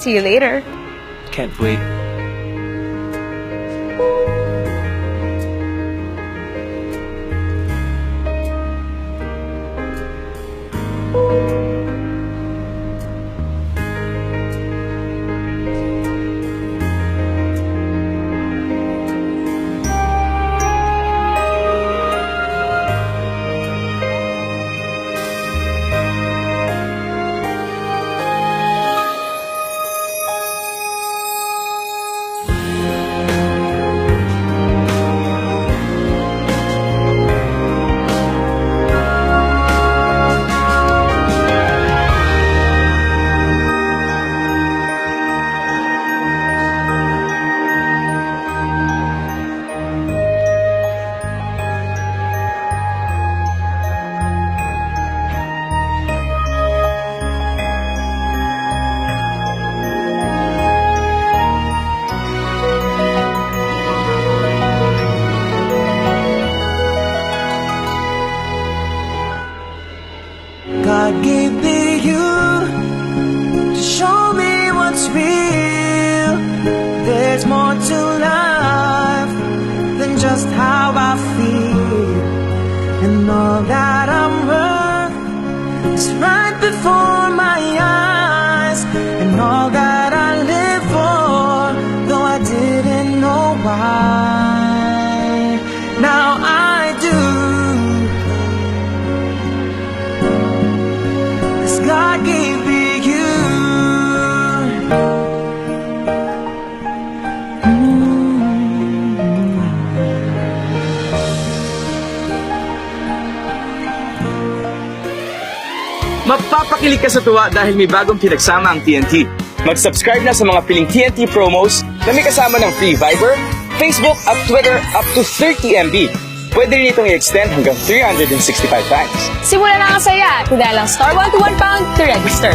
See you later. Can't wait. God gave me you to show me what's real. There's more to life than just how I feel. And all that I'm worth is right before my eyes. And all that I live for, though I didn't know why, now I do. God gave me you. Mapapakilig ka sa tuwa dahil may bagong pinagsama ang TNT. Mag-subscribe na sa mga piling TNT promos na may kasama ng free Viber, Facebook at Twitter up to 30 MB. Pwede rin itong i-extend hanggang 365 times. Simulan na ang saya. Kailangan lang star 121 pound to register.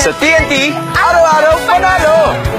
Sa TNT, araw-araw panalo!